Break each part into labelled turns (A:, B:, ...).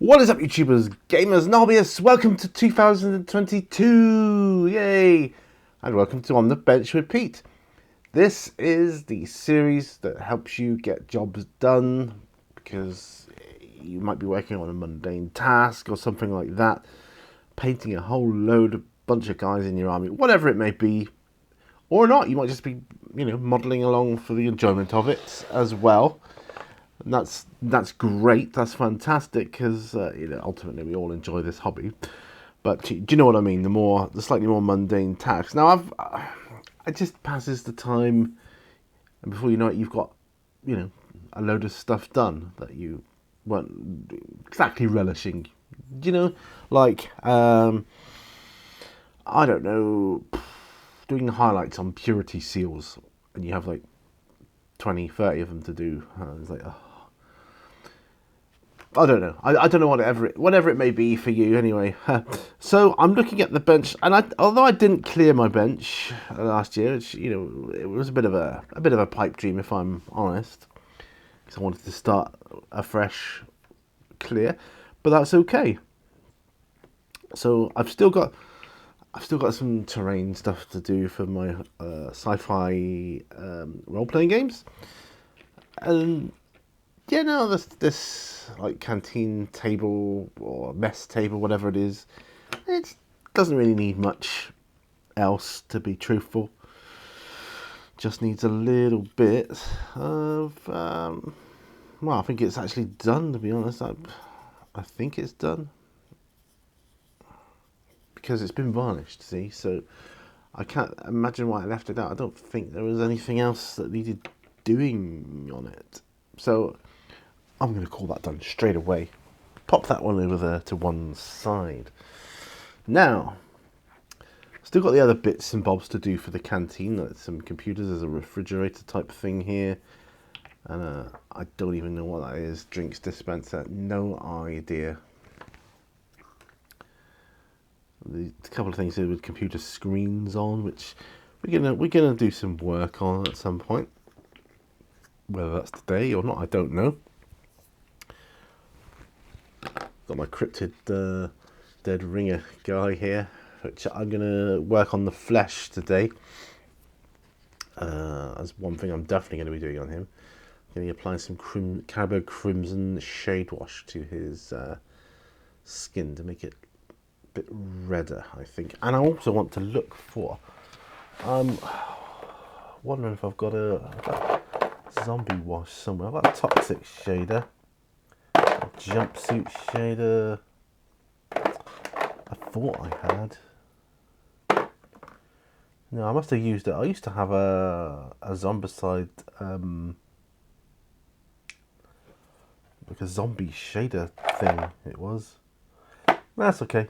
A: What is up, YouTubers, gamers, and hobbyists? Welcome to 2022! Yay! And welcome to On the Bench with Pete. This is the series that helps you get jobs done because you might be working on a mundane task or something like that, painting a whole bunch of guys in your army, whatever it may be, or not. You might just be, modelling along for the enjoyment of it as well. And that's great. That's fantastic because ultimately we all enjoy this hobby. But do you know what I mean? The slightly more mundane tasks. Now it just passes the time, and before you know it, you've got a load of stuff done that you weren't exactly relishing. Like I don't know, doing highlights on purity seals, and you have like 20, 30 of them to do. It's like, oh. I don't know. I don't know whatever it may be for you. Anyway, so I'm looking at the bench, and although I didn't clear my bench last year, it was a bit of a pipe dream, if I'm honest, because I wanted to start a fresh clear, but that's okay. So I've still got some terrain stuff to do for my sci-fi role-playing games, and this like canteen table or mess table, whatever it is, it doesn't really need much else, to be truthful. Just needs a little bit of I think it's actually done, to be honest. I think it's done because it's been varnished, see, so I can't imagine why I left it out. I don't think there was anything else that needed doing on it, so I'm going to call that done straight away. Pop that one over there to one side. Now, still got the other bits and bobs to do for the canteen. Like some computers, there's a refrigerator type thing here. And I don't even know what that is. Drinks dispenser, no idea. A couple of things here with computer screens on, which we're gonna do some work on at some point. Whether that's today or not, I don't know. Got my cryptid dead ringer guy here, which I'm going to work on the flesh today. That's one thing I'm definitely going to be doing on him. I'm going to be applying some Carabo Crimson Shade Wash to his skin to make it a bit redder, I think. And I also want to look for... I'm wondering if I've got a zombie wash somewhere. I've got a toxic shader. Jumpsuit shader. I thought I had. No, I must have used it. I used to have a Zombicide, like a zombie shader thing. It was. That's okay.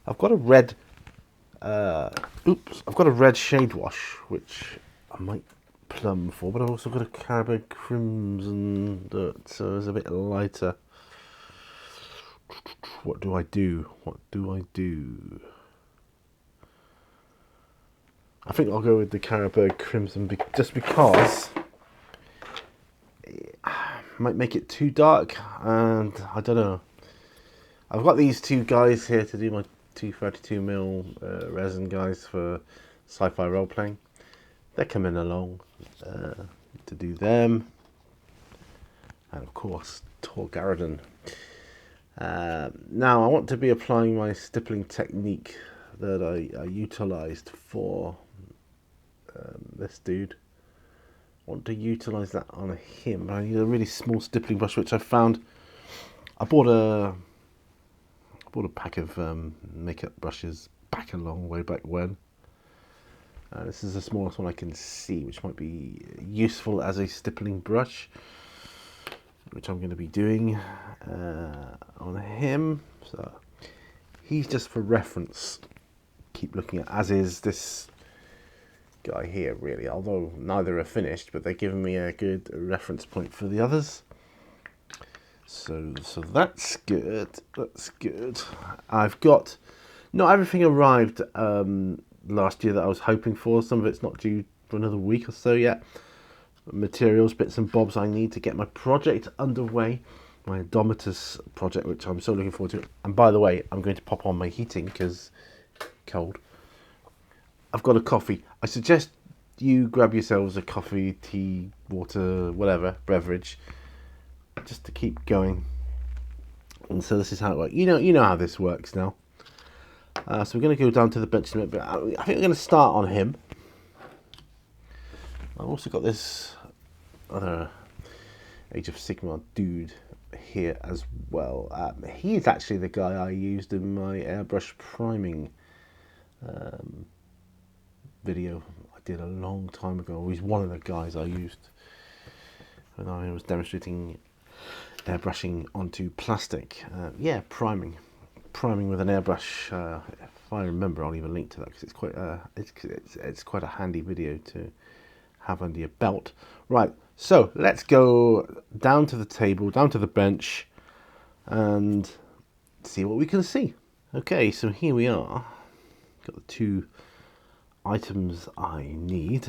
A: I've got a red. I've got a red shade wash, which I might plumb for, but I've also got a Carabo Crimson so it's a bit lighter. What do I do? I think I'll go with the Carabo Crimson just because it might make it too dark, and I don't know. I've got these two guys here to do my 232mm resin guys for sci-fi role-playing. They're coming along to do them, and of course Tor Garadon. Now I want to be applying my stippling technique that I utilised for this dude. I want to utilise that on him. I need a really small stippling brush, which I found. I bought a pack of makeup brushes back a long way back when. This is the smallest one I can see, which might be useful as a stippling brush, which I'm going to be doing on him. So he's just for reference. Keep looking at, as is this guy here, really. Although neither are finished, but they're giving me a good reference point for the others. So that's good. That's good. I've got not everything arrived last year that I was hoping for. Some of it's not due for another week or so yet. Materials, bits and bobs I need to get my project underway. my Domitus project, which I'm so looking forward to. And by the way, I'm going to pop on my heating because cold. I've got a coffee. I suggest you grab yourselves a coffee, tea, water, whatever beverage, just to keep going. And so this is how it works. You know how this works now. So we're going to go down to the bench in a bit, but I think we're going to start on him. I've also got this other Age of Sigmar dude here as well. He is actually the guy I used in my airbrush priming video I did a long time ago. He's one of the guys I used when I was demonstrating airbrushing onto plastic. Yeah, priming with an airbrush. If I remember, I'll leave a link to that because it's quite a handy video to have under your belt. Right, so let's go down to the table, down to the bench, and see what we can see. Okay, so here we are. Got the two items I need.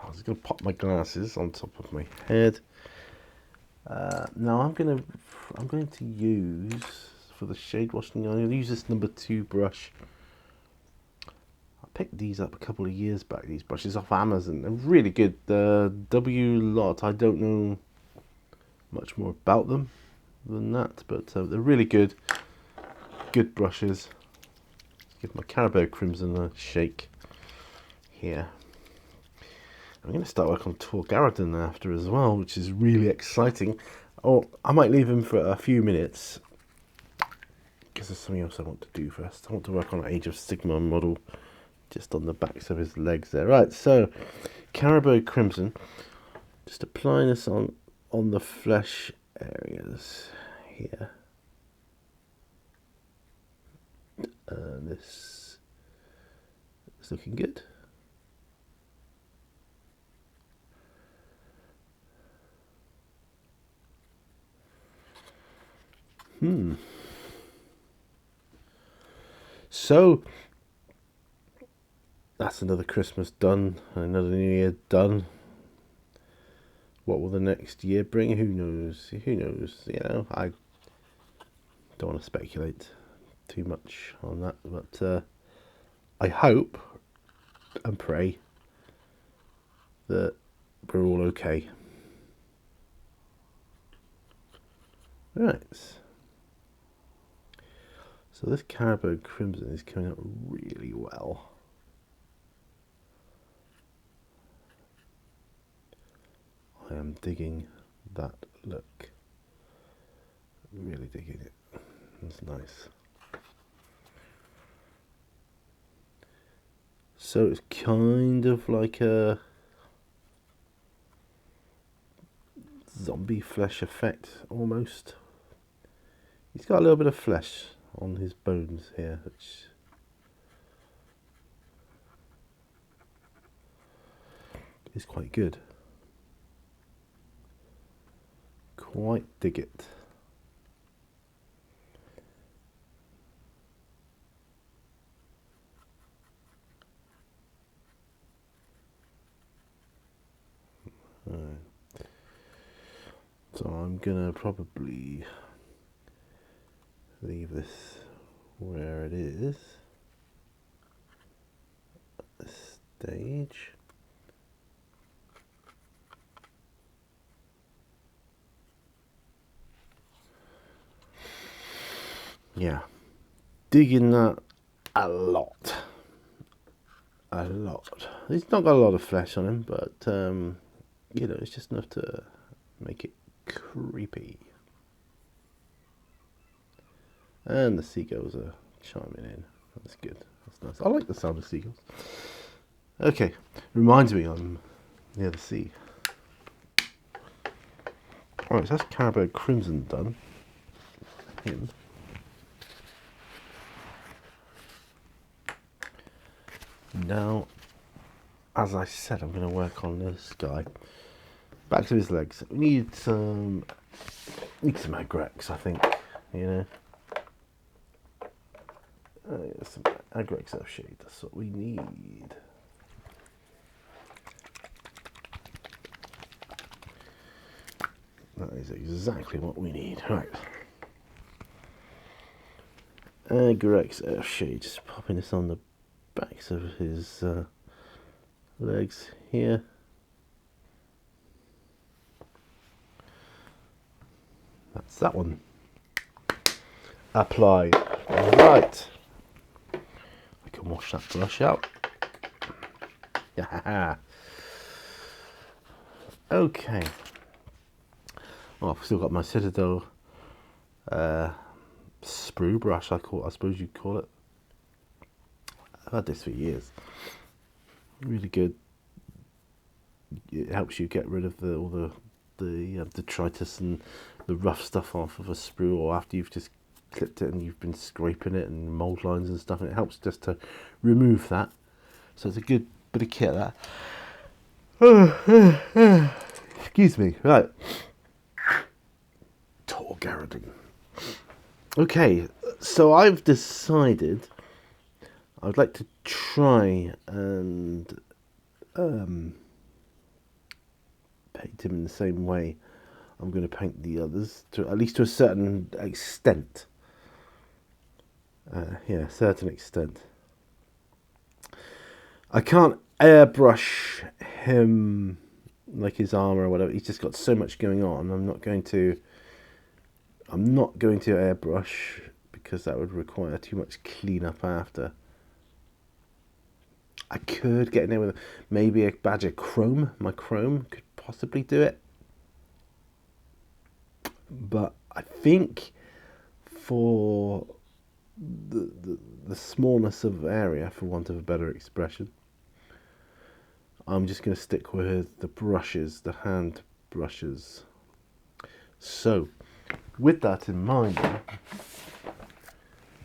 A: I was going to pop my glasses on top of my head. Now I'm going to use, for the shade washing, I'm going to use this number 2 brush. I picked these up a couple of years back, these brushes off Amazon. They're really good. The W Lot, I don't know much more about them than that, but they're really good. Good brushes. Give my Carabao Crimson a shake here. I'm going to start working on Tor Garadon after as well, which is really exciting. Or I might leave him for a few minutes because there's something else I want to do first. I want to work on an Age of Sigmar model just on the backs of his legs there. Right, so Carabao Crimson. Just applying this on the flesh areas here. This is looking good. So that's another Christmas done, another New Year done. What will the next year bring? Who knows? Who knows? You know, I don't want to speculate too much on that, but I hope and pray that we're all okay. Right. So this Carabao Crimson is coming out really well. I am digging that look. Really digging it. That's nice. So it's kind of like a zombie flesh effect almost. He's got a little bit of flesh on his bones here, which is quite good. Quite dig it. So I'm gonna probably leave this where it is at this stage. Yeah, digging that a lot. He's not got a lot of flesh on him, but you know, it's just enough to make it creepy. And the seagulls are chiming in. That's good. That's nice. I like the sound of seagulls. Okay, reminds me I'm near the sea. Alright, so that's Carabao Crimson done. Him. Now, as I said, I'm going to work on this guy. Back to his legs. We need some Agrex, I think. You know, some Agrex Earth Shade. That's what we need. That is exactly what we need. Right. Agrex Earthshade, just popping this on the backs of his legs here. That's that one. Applied. Right. I can wash that brush out. Yeah. Okay. Oh, I've still got my Citadel sprue brush, I suppose you'd call it. I've had this for years. Really good. It helps you get rid of all the detritus and the rough stuff off of a sprue, or after you've just clipped it and you've been scraping it and mold lines and stuff, and it helps just to remove that. So it's a good bit of kit, that. Excuse me. Right. Torgaradon. Okay, so I've decided I'd like to try and paint him in the same way I'm going to paint the others, to at least to a certain extent. Yeah, certain extent. I can't airbrush him like his armor or whatever. He's just got so much going on. I'm not going to airbrush because that would require too much cleanup after. I could get in there with maybe a badge of chrome. My chrome could possibly do it. But I think for the smallness of area, for want of a better expression, I'm just going to stick with the brushes, the hand brushes. So, with that in mind,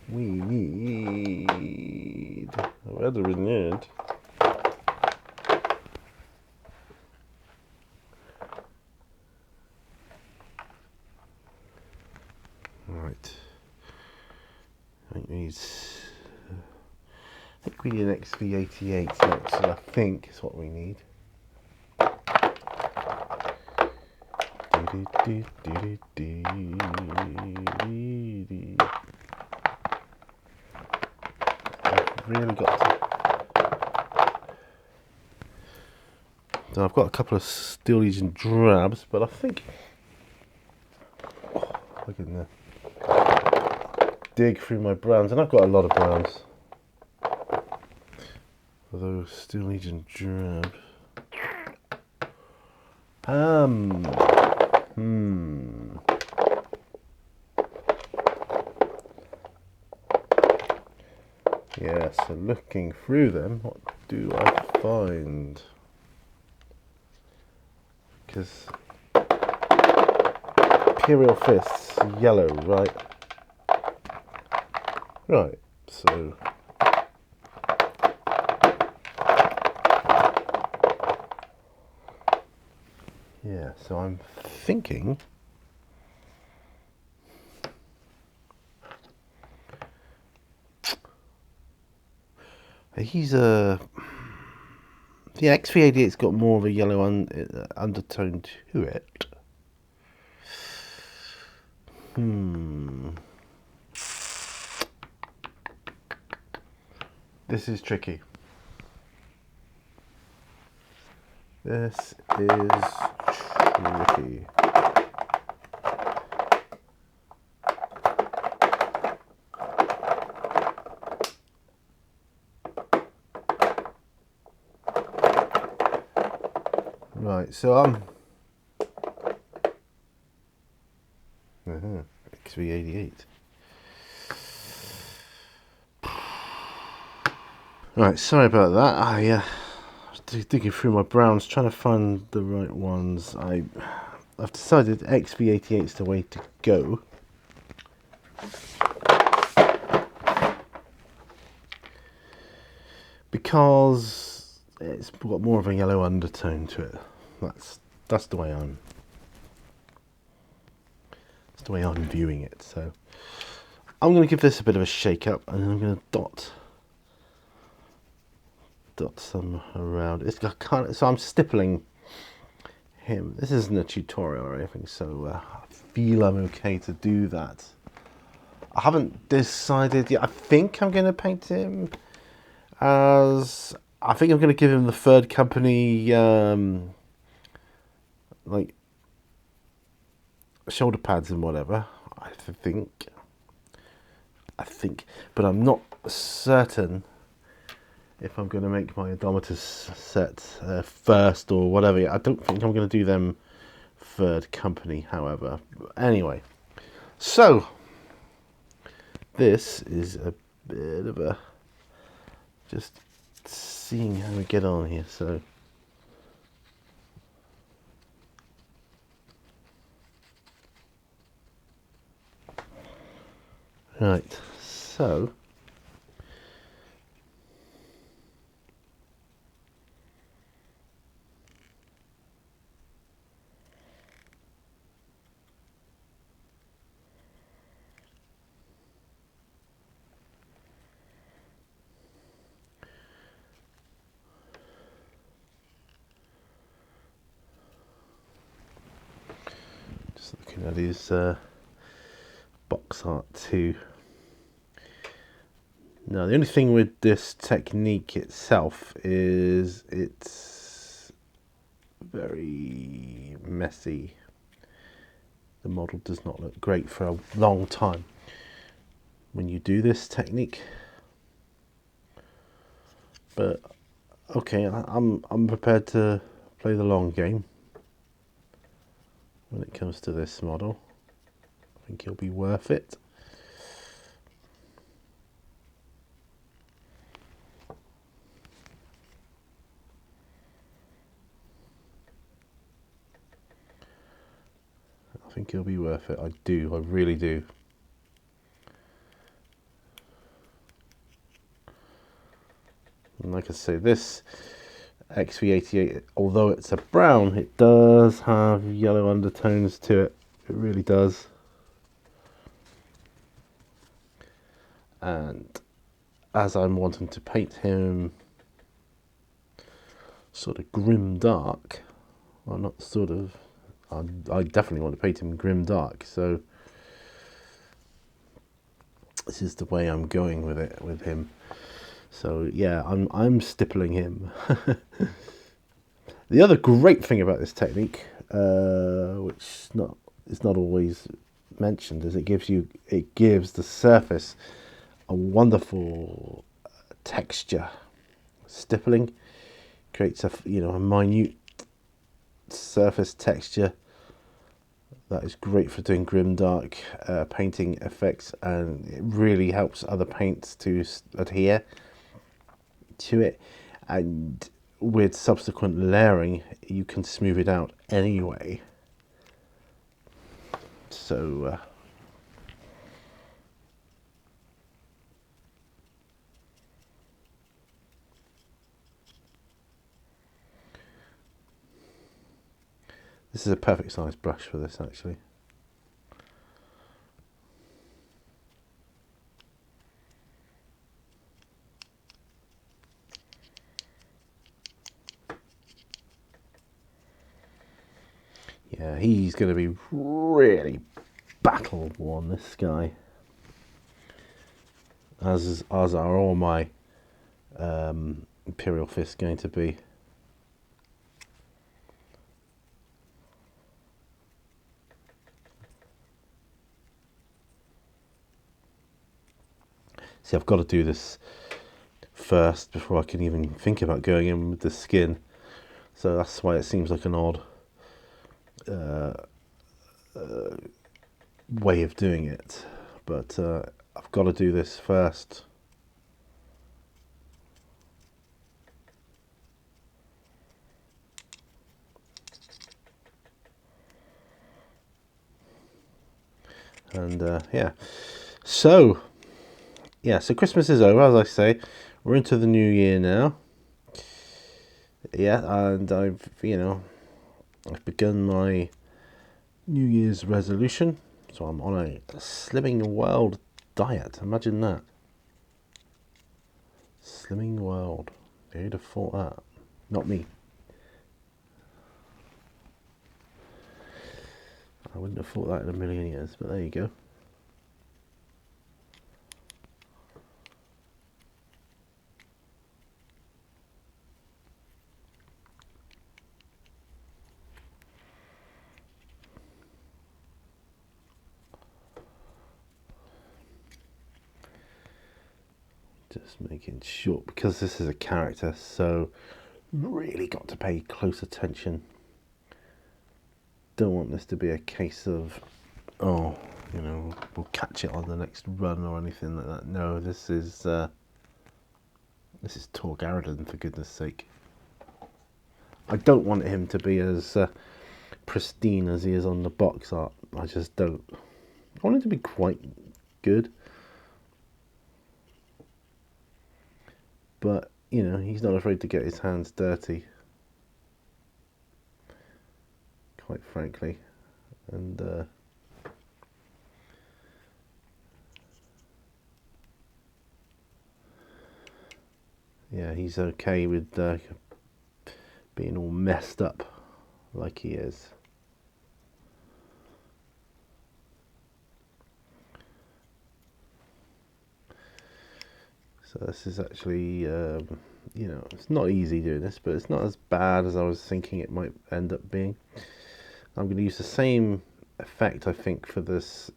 A: we need, whether we need, right, I think we need an XV88 next, I think is what we need. I've really got to. So I've got a couple of Steel Legion drabs, but I think, look in there, dig through my browns, and I've got a lot of browns for those Steel Legion drabs. Yeah, so looking through them, what do I find? Because Imperial Fists, yellow, right? Right, so yeah, so I'm thinking he's the XV88's got more of a yellow undertone to it. This is tricky. This is tricky. Right, so XV88. Right, sorry about that. I was digging through my browns, trying to find the right ones. I've decided XV88 is the way to go. Because it's got more of a yellow undertone to it. That's the way I'm viewing it. So I'm going to give this a bit of a shake up, and then I'm going to dot some around. So I'm stippling him. This isn't a tutorial or anything, so I feel I'm okay to do that. I haven't decided yet. I think I'm going to paint him as... I think I'm going to give him the Third Company, like, shoulder pads and whatever. I think, but I'm not certain if I'm going to make my Indomitus set first or whatever. I don't think I'm going to do them Third Company, however. Anyway, so this is a bit of a just seeing how we get on here. So right, so just looking at his box art too. Now, the only thing with this technique itself is it's very messy. The model does not look great for a long time when you do this technique. But okay, I'm prepared to play the long game when it comes to this model. I think it'll be worth it. I think it'll be worth it. I really do. And like I say, this XV88, although it's a brown, it does have yellow undertones to it. It really does. And as I'm wanting to paint him sort of grim dark, well, not sort of, I definitely want to paint him grim dark, so this is the way I'm going with it with him. So yeah, I'm stippling him. The other great thing about this technique, which is not always mentioned, is it gives the surface a wonderful texture. Stippling creates a minute surface texture that is great for doing grimdark painting effects, and it really helps other paints to adhere to it, and with subsequent layering you can smooth it out anyway. So this is a perfect size brush for this, actually. Yeah, he's going to be really battle worn, this guy. As are all my Imperial Fists going to be. See, I've got to do this first before I can even think about going in with the skin. So that's why it seems like an odd way of doing it. But I've got to do this first. And yeah, so Christmas is over, as I say. We're into the new year now. Yeah, and I've begun my New Year's resolution. So I'm on a Slimming World diet. Imagine that. Slimming World. Who'd have thought that? Not me. I wouldn't have thought that in a million years, but there you go. Just making sure, because this is a character, so really got to pay close attention. Don't want this to be a case of, oh, you know, we'll catch it on the next run or anything like that. No, this is Tor Garadon, for goodness sake. I don't want him to be as pristine as he is on the box art. I just don't. I want him to be quite good. But, you know, he's not afraid to get his hands dirty. Quite frankly. And yeah, he's okay with being all messed up like he is. So this is actually, you know, it's not easy doing this, but it's not as bad as I was thinking it might end up being. I'm going to use the same effect, I think, for this.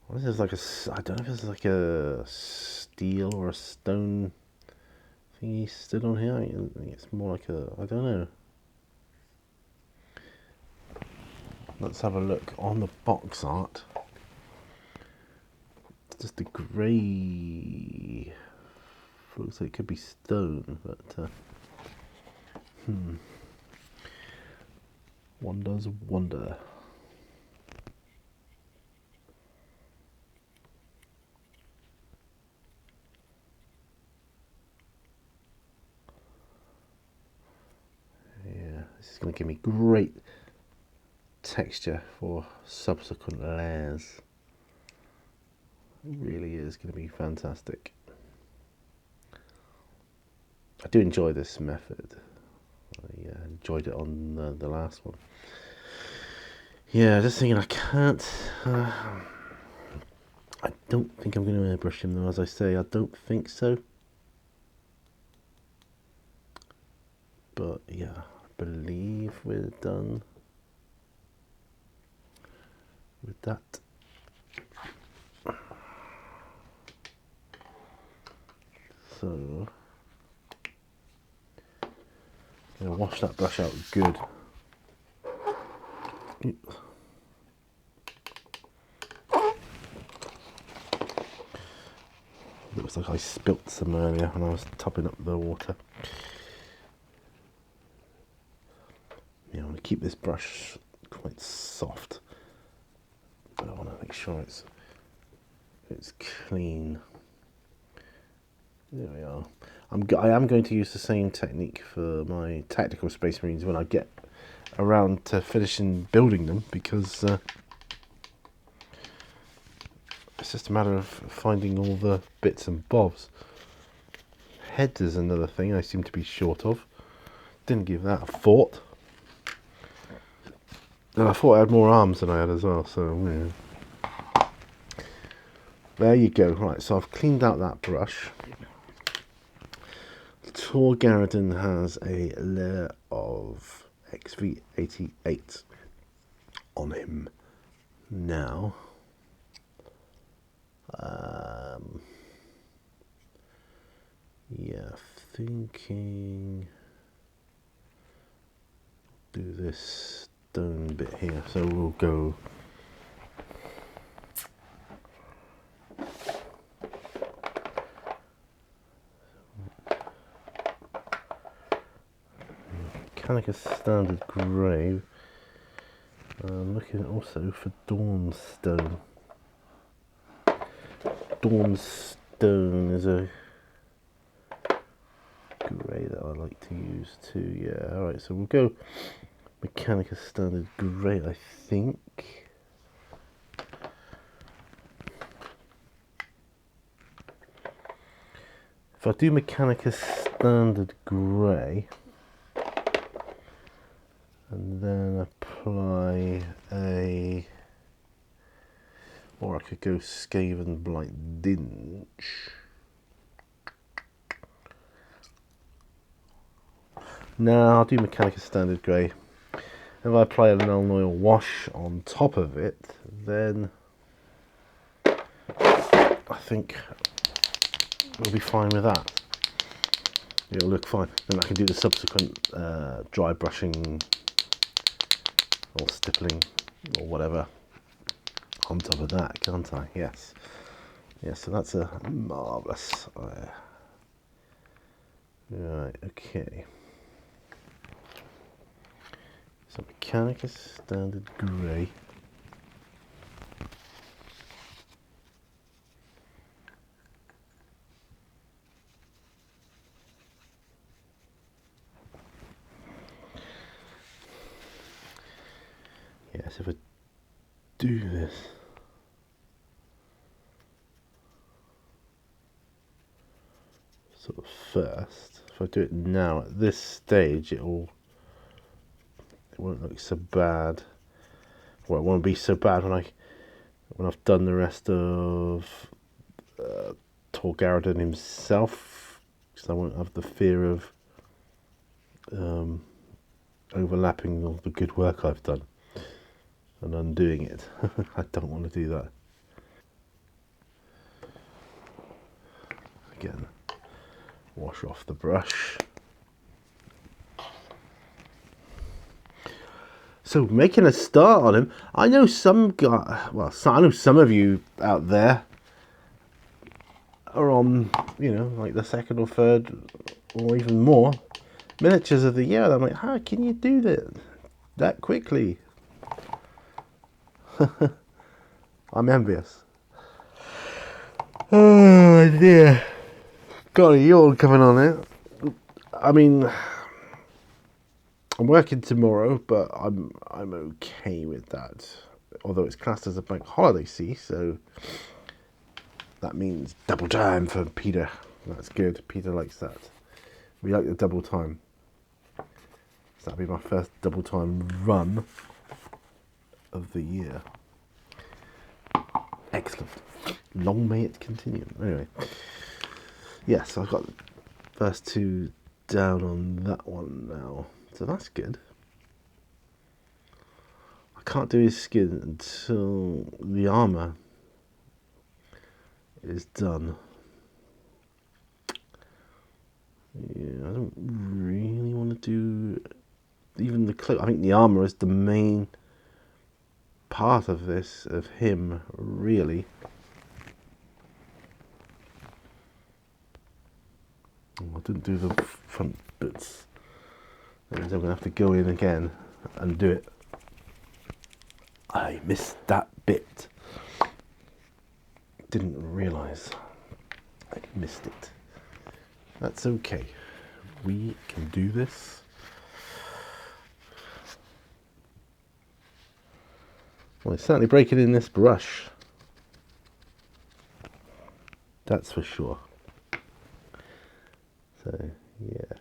A: What is this, like I don't know if it's like a steel or a stone thingy stood on here. I think it's more like a, I don't know. Let's have a look on the box art. It's just a grey. Looks like it could be stone, but one does wonder. Yeah, this is going to give me great texture for subsequent layers. It really is going to be fantastic. I do enjoy this method. I enjoyed it on the last one. Yeah, just thinking I can't. I don't think I'm going to airbrush him though, as I say. I don't think so. But yeah, I believe we're done with that. So, I'm going to wash that brush out good. Looks like I spilt some earlier when I was topping up the water. Yeah, I want to keep this brush quite soft, but I want to make sure it's clean. There we are. I am going to use the same technique for my tactical Space Marines when I get around to finishing building them, because it's just a matter of finding all the bits and bobs. Heads is another thing I seem to be short of. Didn't give that a thought. And I thought I had more arms than I had as well, so yeah. There you go. Right, so I've cleaned out that brush. Tor Garadon has a layer of XV88 on him now. Yeah, thinking do this stone bit here, so we'll go Mechanica Standard Grey. I'm looking also for Dawnstone. Dawnstone is a grey that I like to use too. Yeah, alright, so we'll go Mechanica Standard Grey, I think. If I do Mechanica Standard Grey and then apply a, or I could go Skaven Blight Dinge. No, I'll do Mechanicus Standard Grey. If I apply a Nuln Oil Wash on top of it, then I think we'll be fine with that. It'll look fine. Then I can do the subsequent dry brushing or stippling or whatever on top of that, can't I? Yes. Yes, so that's a marvellous. Right, okay. So Mechanicus Standard Grey. Yes, if I do this, sort of first, if I do it now at this stage, it won't look so bad. Well, it won't be so bad when I've done the rest of Tor Garadon himself, because I won't have the fear of overlapping all the good work I've done and undoing it. I don't want to do that. Again, wash off the brush. So making a start on him, I know some guy. Well, I know some of you out there are on, like the second or third, or even more miniatures of the year. I'm like, how can you do that quickly? I'm envious. Oh dear, got a yawn coming on it. I mean, I'm working tomorrow, but I'm okay with that. Although it's classed as a bank holiday, see, so that means double time for Peter. That's good. Peter likes that. We like the double time. So that'll be my first double time run of the year. Excellent. Long may it continue. Anyway, yes, I've got the first two down on that one now. So that's good. I can't do his skin until the armour is done. Yeah, I don't really want to do even the cloak. I think the armour is the main part of this, of him, really. I didn't do the front bits. That means I'm going to have to go in again and do it. I missed that bit. Didn't realise I missed it. That's okay. We can do this. Well, it's certainly breaking in this brush. That's for sure. So, yeah.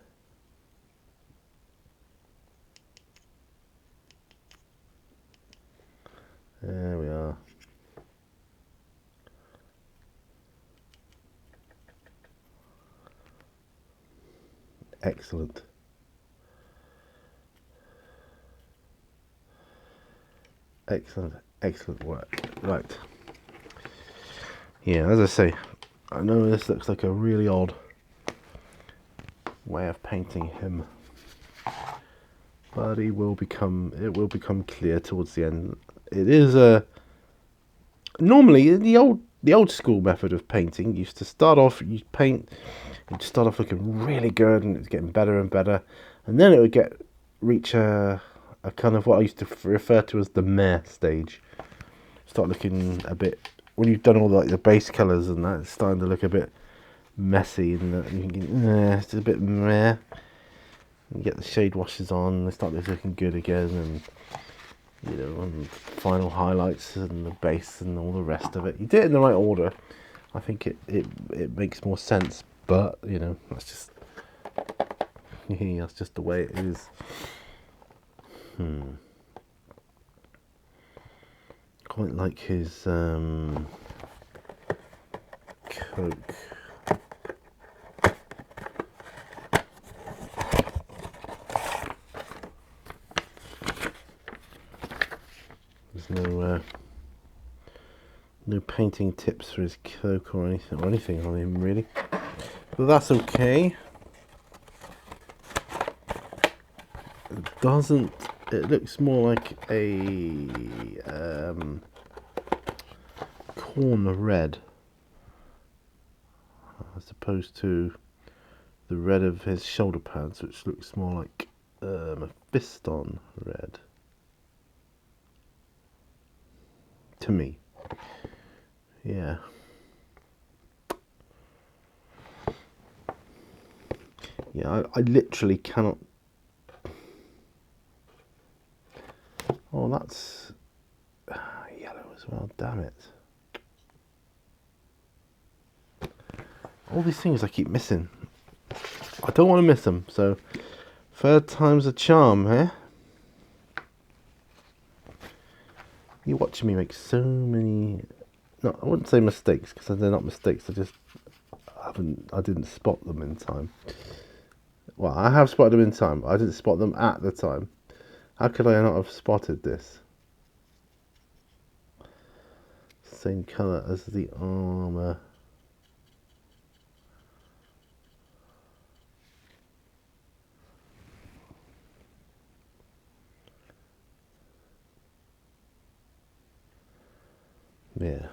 A: There we are. Excellent. Excellent, excellent work. Right. Yeah, as I say, I know this looks like a really odd way of painting him, but it will become clear towards the end. It is normally the old school method of painting used to start off, you'd start off looking really good, and it's getting better and better, and then it would reach a kind of what I used to refer to as the meh stage. Start looking a bit, when you've done all the base colours and that, it's starting to look a bit messy, and you can, it's a bit meh. You get the shade washes on, they start looking good again, and and final highlights and the base and all the rest of it. You do it in the right order. I think it makes more sense, but that's just that's just the way it is. quite like his Coke. There's no painting tips for his Coke or anything on him really, but that's okay. It looks more like a corn red as opposed to the red of his shoulder pads, which looks more like a Fiston red to me. Yeah. Yeah, I literally cannot. Oh, that's yellow as well, damn it. All these things I keep missing. I don't want to miss them, so third time's a charm, eh? You're watching me make so many... No, I wouldn't say mistakes, because they're not mistakes, I didn't spot them in time. Well, I have spotted them in time, but I didn't spot them at the time. How could I not have spotted this? Same colour as the armour. Yeah.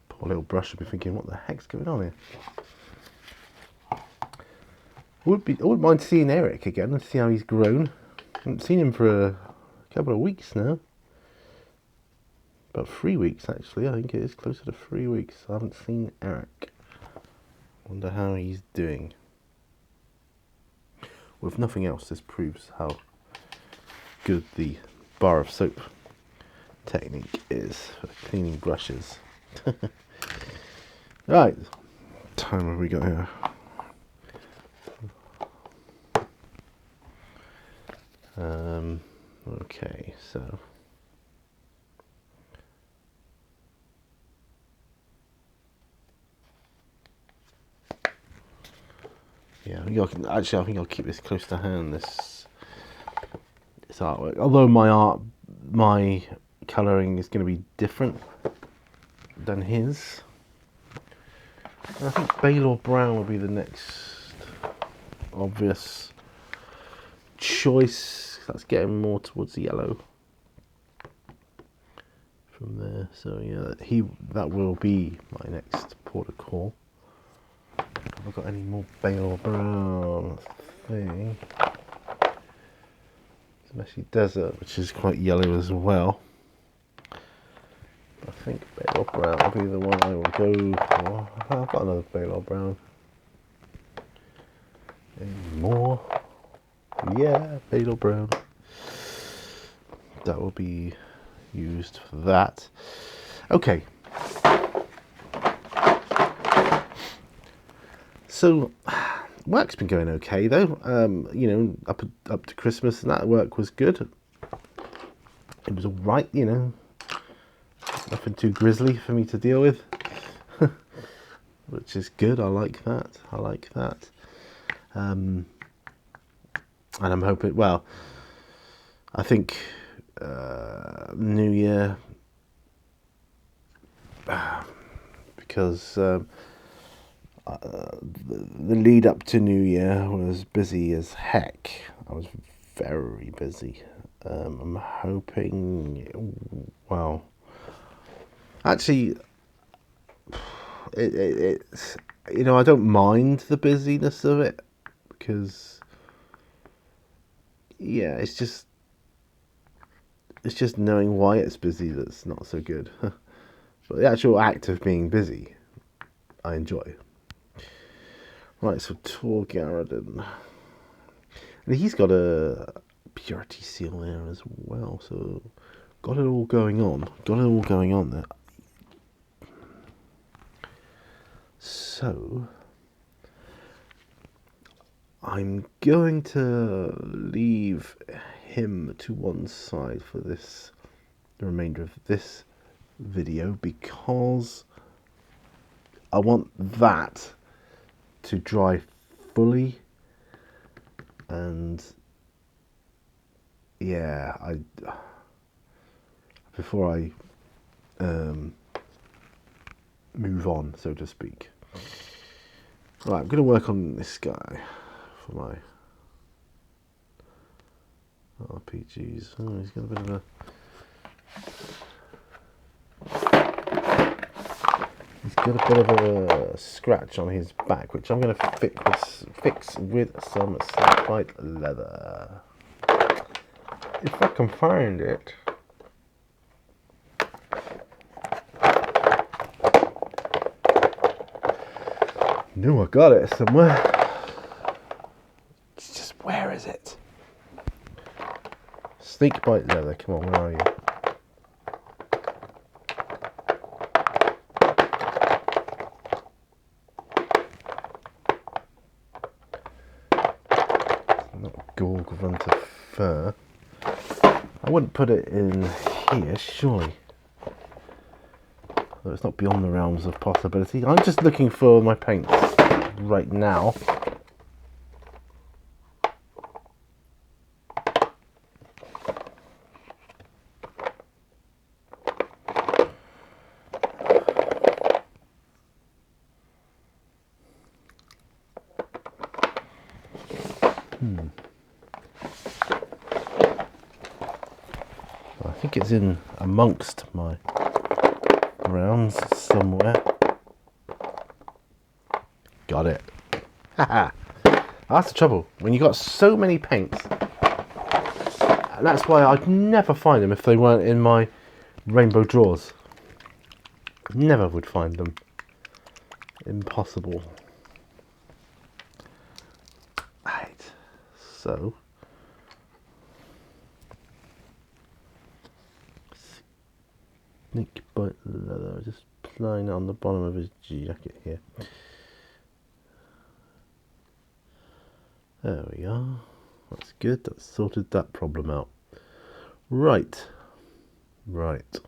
A: Poor little brush would be thinking, what the heck's going on here? I wouldn't mind seeing Eric again and see how he's grown. I haven't seen him for a couple of weeks now. About 3 weeks actually, I think it is closer to 3 weeks. I haven't seen Eric. Wonder how he's doing. Well, if nothing else, this proves how good the bar of soap technique is for cleaning brushes. Right, time have we got here? Okay, so yeah, I think I'll keep this close to hand. This artwork, although my colouring is going to be different than his. And I think Baylor Brown will be the next obvious choice. That's getting more towards the yellow from there. So yeah, that will be my next port of call. Have I got any more Baylor Brown? Thing. It's Messy Desert, which is quite yellow as well. I think Baylor Brown will be the one I will go for. I've got another Baylor Brown. Any more? Yeah, Baylor Brown. That will be used for that. Okay. So, work's been going okay though. You know, up to Christmas, and that work was good. It was all right, you know. Nothing too grisly for me to deal with, which is good. I like that. And I'm hoping. Well, I think New Year, because the lead up to New Year was busy as heck. I was very busy. I'm hoping. Well, actually, it's, you know, I don't mind the busyness of it, because yeah, it's just knowing why it's busy that's not so good. But the actual act of being busy, I enjoy. Right, so Tor Garradin, and he's got a purity seal there as well, so got it all going on there. So I'm going to leave him to one side for the remainder of this video, because I want that to dry fully. And yeah, before I move on, so to speak. Right, I'm going to work on this guy for my RPGs. Oh, he's got a bit of a... He's got a bit of a scratch on his back, which I'm going to fix with some Snakebite leather. If I can find it. No, I got it somewhere. It's just, where is it? Snakebite leather, come on, where are you? Not Gorgrunter fur. I wouldn't put it in here, surely. Though it's not beyond the realms of possibility. I'm just looking for my paints right now. I think it's in amongst my rounds somewhere. Got it. Haha. That's the trouble. When you got so many paints, and that's why I'd never find them if they weren't in my rainbow drawers. Never would find them. Impossible. Right. So Snakebite leather, just applying it on the bottom of his jacket here. There we are. That's good. That's sorted that problem out. Right. Right.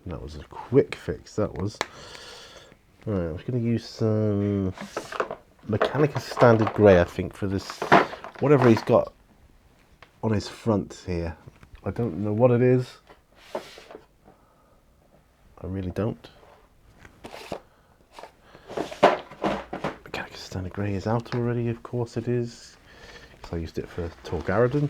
A: That was a quick fix, that was. Right, I'm going to use some Mechanicus Standard Grey, I think, for this, whatever he's got on his front here. I don't know what it is. I really don't. Mechanicus Standard Grey is out already, of course it is. Because I used it for Torgaradon.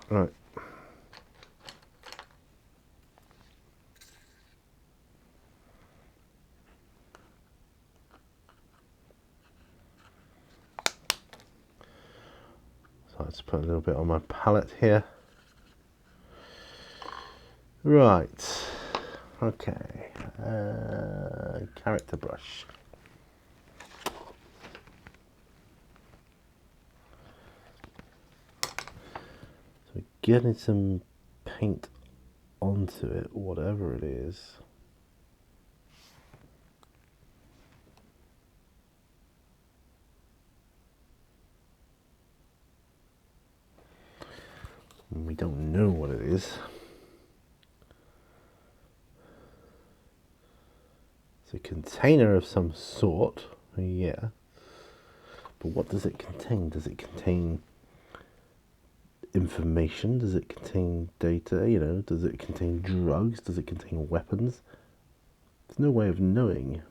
A: Right. So let's put a little bit on my palette here. Right. Okay. Character brush. So getting some paint onto it, whatever it is. We don't know what it is. It's a container of some sort, yeah. But what does it contain? Does it contain information? Does it contain data? You know, does it contain drugs? Does it contain weapons? There's no way of knowing.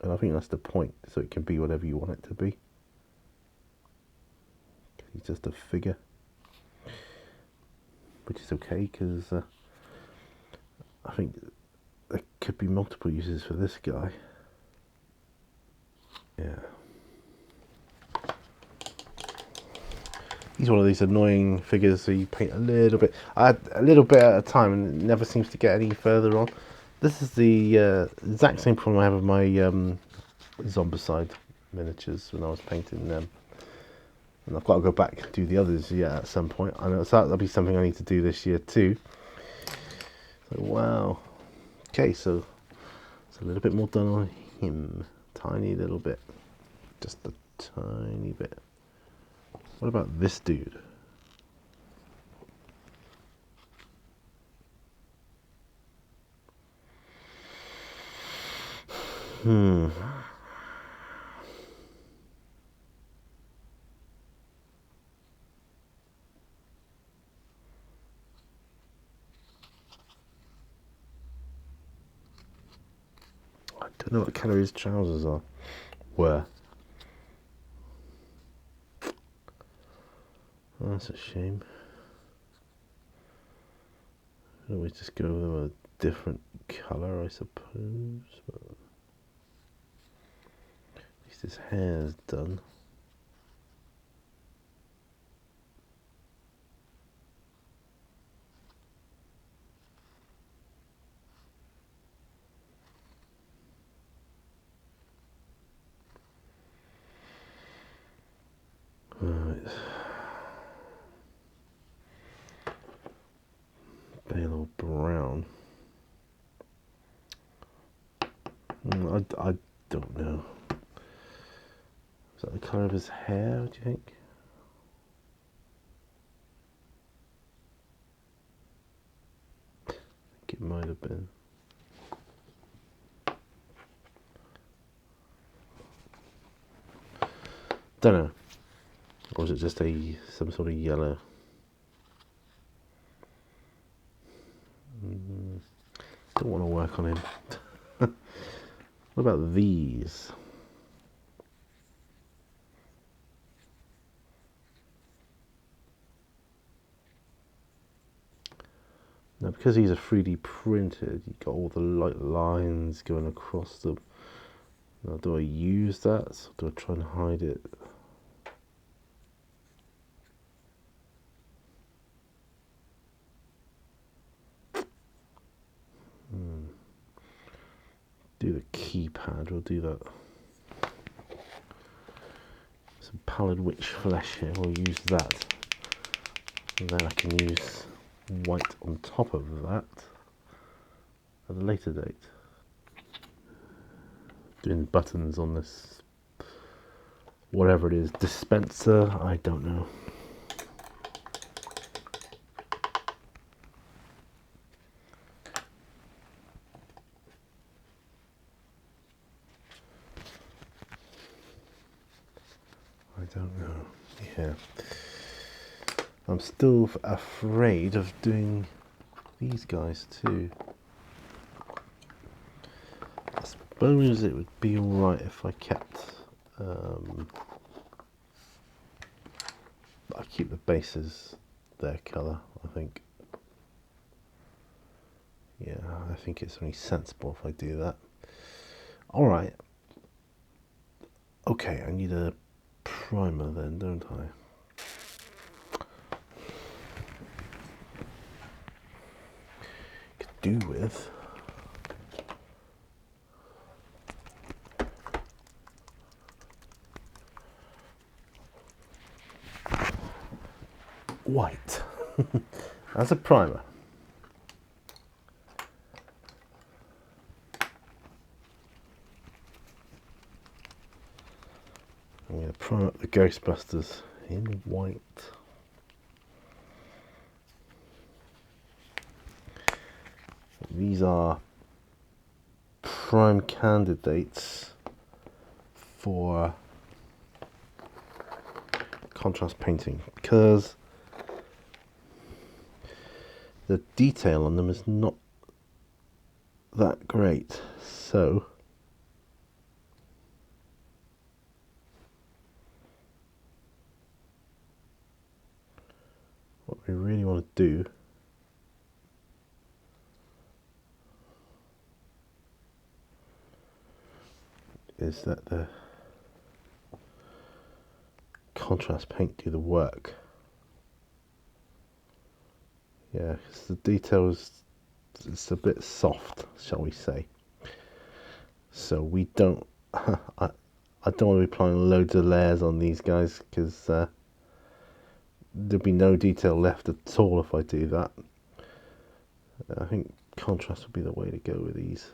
A: And I think that's the point. So it can be whatever you want it to be. It's just a figure. Which is okay, because I think there could be multiple uses for this guy. Yeah. He's one of these annoying figures, so you paint a little bit. I had a little bit at a time, and it never seems to get any further on. This is the exact same problem I have with my Zombicide miniatures when I was painting them. And I've got to go back and do the others at some point. I know that'll be something I need to do this year too. So, wow. Okay, so it's a little bit more done on him. Tiny little bit. Just a tiny bit. What about this dude? I don't know what colour his trousers were. Oh, that's a shame. Could always just go with a different colour, I suppose. But at least his hair's done. Right. Pale brown. I don't know. Is that the colour of his hair, do you think? I think it might have been. Don't know. Or is it just some sort of yellow? Don't want to work on him. What about these? Now, because these are 3D printed, you've got all the light lines going across them. Now, do I use that, or do I try and hide it? Do the keypad, we'll do that. Some pallid witch flesh here, we'll use that. And then I can use white on top of that at a later date. Doing buttons on this, whatever it is, dispenser, I don't know. I don't know. Yeah. I'm still afraid of doing these guys too. I suppose it would be alright if I kept I keep the bases their colour, I think. Yeah, I think it's only sensible if I do that. Alright. Okay, I need a primer then, don't I? Could do with white as a primer. I'm going to prime up the Ghostbusters in white. These are prime candidates for contrast painting because the detail on them is not that great. So what we really want to do is that the contrast paint do the work. Yeah, because the details, it's a bit soft, shall we say. So we don't, I don't want to be applying loads of layers on these guys because there'll be no detail left at all if I do that. I think contrast would be the way to go with these.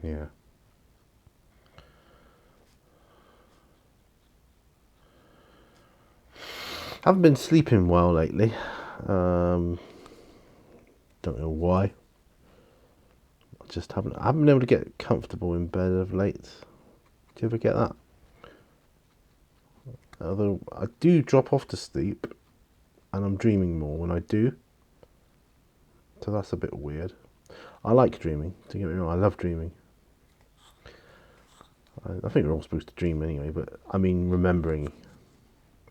A: Yeah. I haven't been sleeping well lately. Don't know why. I haven't been able to get comfortable in bed of late. Do you ever get that? Although I do drop off to sleep and I'm dreaming more when I do. So that's a bit weird. I like dreaming, don't get me wrong, I love dreaming. I think we're all supposed to dream anyway, but I mean remembering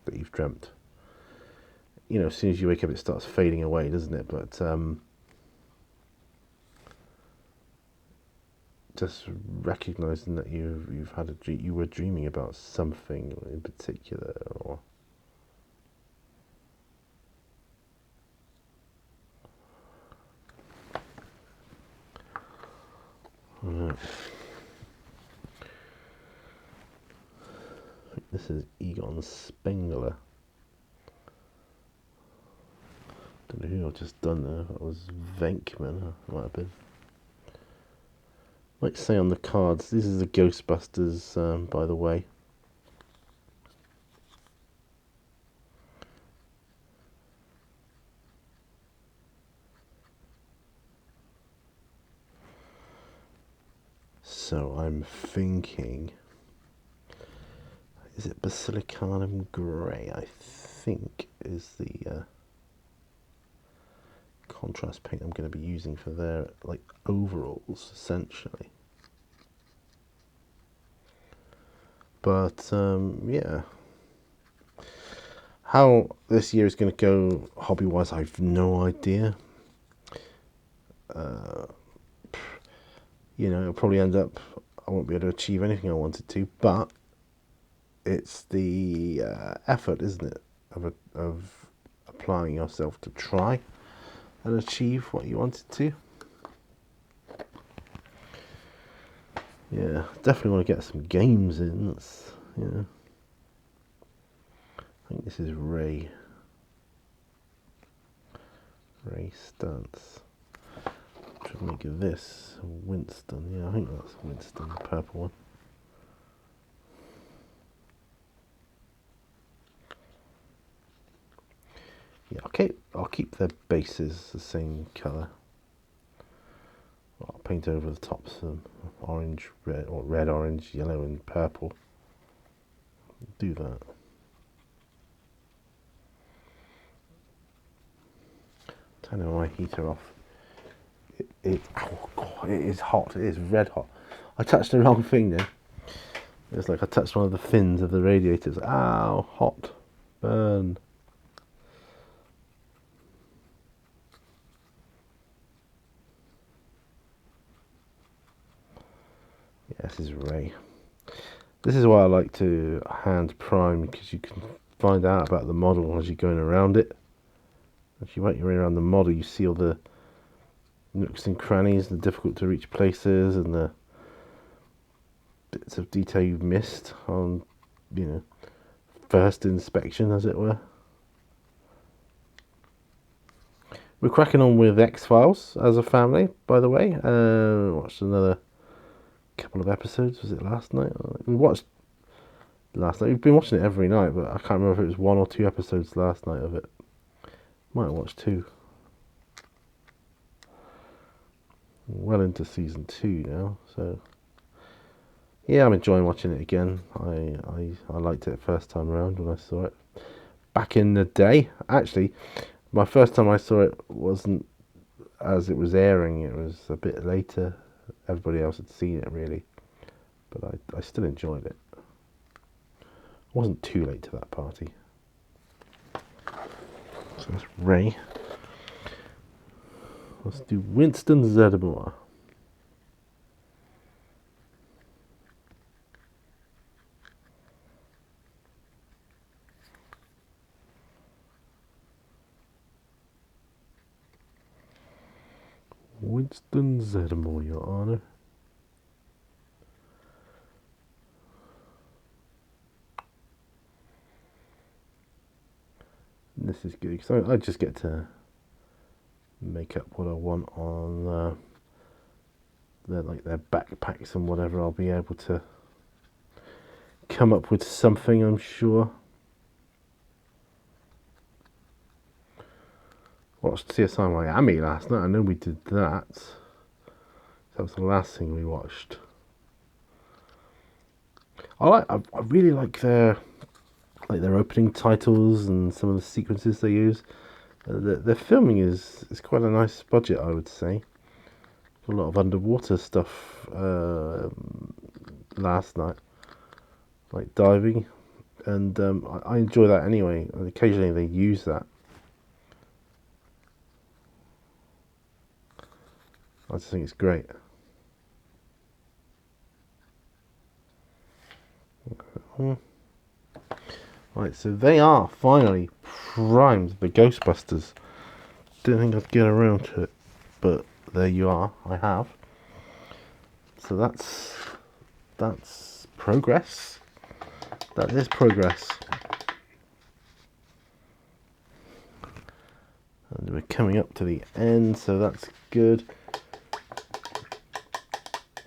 A: that you've dreamt. You know, as soon as you wake up it starts fading away, doesn't it? But just recognizing that you've had a dream, you were dreaming about something in particular, or right. I think this is Egon Spengler. Don't know who I've just done there. That was Venkman. It might have been. Like say on the cards, this is the Ghostbusters, by the way. So I'm thinking, is it Basilicanum Grey? I think is the contrast paint I'm going to be using for their like overalls, essentially. But yeah, how this year is going to go hobby-wise, I've no idea. You know, it'll probably end up I won't be able to achieve anything I wanted to, but it's the effort, isn't it, of applying yourself to try and achieve what you wanted to. Yeah, definitely want to get some games in. That's, yeah. I think this is Ray Stantz. Try to make this Winston. Yeah, I think that's Winston, the purple one. Yeah, okay, I'll keep their bases the same colour. I'll paint over the tops some orange, red, or red, orange, yellow, and purple. Do that. Turning my heater off. Oh God, it is hot. It is red hot. I touched the wrong thing there. It's like I touched one of the fins of the radiators. Ow, hot, burn. Yeah, this is Ray. This is why I like to hand prime, because you can find out about the model as you're going around it. If you make your way around the model, you see all the nooks and crannies, the difficult to reach places, and the bits of detail you've missed on, you know, first inspection, as it were. We're cracking on with X-Files as a family, by the way. Watched another couple of episodes. Was it last night? We watched last night. We've been watching it every night, but I can't remember if it was 1 or 2 episodes last night of it. Might have watched 2. Well into season 2 now, so yeah, I'm enjoying watching it again. I liked it first time around when I saw it back in the day. Actually, my first time I saw it wasn't as it was airing. It was a bit later. Everybody else had seen it really, but I still enjoyed it. I wasn't too late to that party. So that's Ray. Let's do Winston Zeddemore. Winston Zeddemore, Your Honor. This is good because I just get to make up what I want on their backpacks and whatever. I'll be able to come up with something, I'm sure. Watched CSI Miami last night. I know we did that. That was the last thing we watched. I really like their opening titles and some of the sequences they use. Their filming is quite a nice budget, I would say. A lot of underwater stuff last night, like diving, and I enjoy that anyway. And occasionally they use that. I just think it's great. Right, so they are finally primed, the Ghostbusters. Didn't think I'd get around to it, but there you are, I have. So that's progress. That is progress. And we're coming up to the end, so that's good.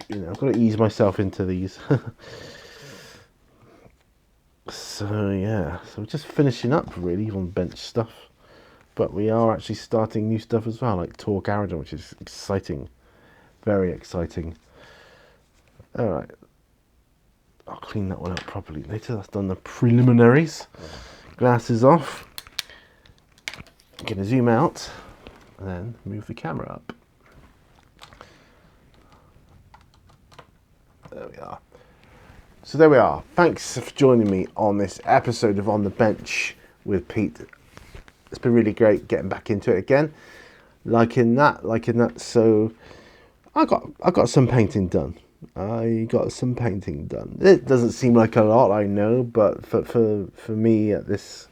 A: You know, I've got to ease myself into these. So yeah, so we're just finishing up really on bench stuff, but we are actually starting new stuff as well, like Tor Garridon, which is exciting, very exciting. All right, I'll clean that one up properly later. That's done the preliminaries. Glasses off. I'm gonna zoom out and then move the camera up. There we are. So there we are. Thanks for joining me on this episode of On the Bench with Pete. It's been really great getting back into it again. Liking that. So I got some painting done. It doesn't seem like a lot, I know, but for me at this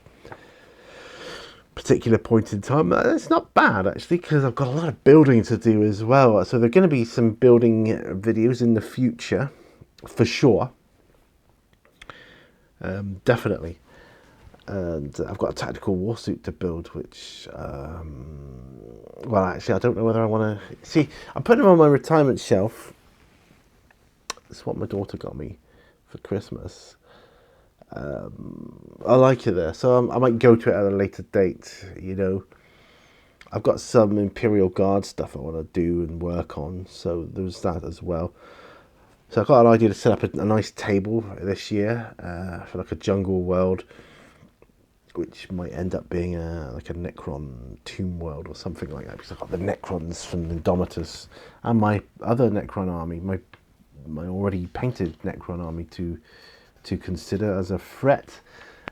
A: particular point in time, it's not bad actually, because I've got a lot of building to do as well. So there are going to be some building videos in the future, for sure. Definitely. And I've got a tactical warsuit to build, which, well, actually, I don't know whether I want to... See, I'm putting them on my retirement shelf. It's what my daughter got me for Christmas. I like it there, so I might go to it at a later date, you know. I've got some Imperial Guard stuff I want to do and work on, so there's that as well. So I've got an idea to set up a nice table this year for like a jungle world, which might end up being like a Necron tomb world or something like that, because I've got the Necrons from Indomitus and my other Necron army, my already painted Necron army to consider as a threat,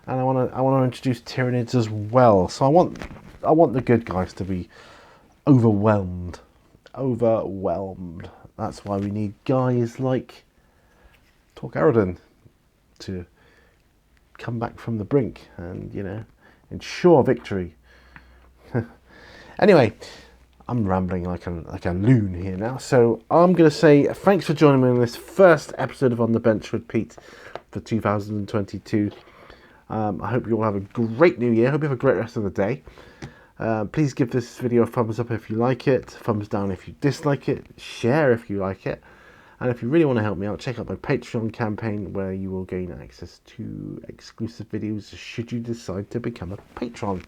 A: and I want to introduce Tyranids as well. So I want the good guys to be overwhelmed. That's why we need guys like Tor Garridon to come back from the brink and, you know, ensure victory. Anyway, I'm rambling like a loon here now, so I'm going to say thanks for joining me on this first episode of On the Bench with Pete for 2022. I hope you all have a great new year. I hope you have a great rest of the day. Please give this video a thumbs up if you like it, thumbs down if you dislike it, share if you like it, and if you really want to help me out, check out my Patreon campaign, where you will gain access to exclusive videos should you decide to become a patron.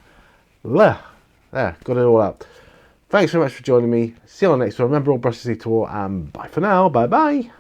A: There, got it all out. Thanks very much for joining me. See you on the next one. Remember, all brushes need to all, and bye for now. Bye bye.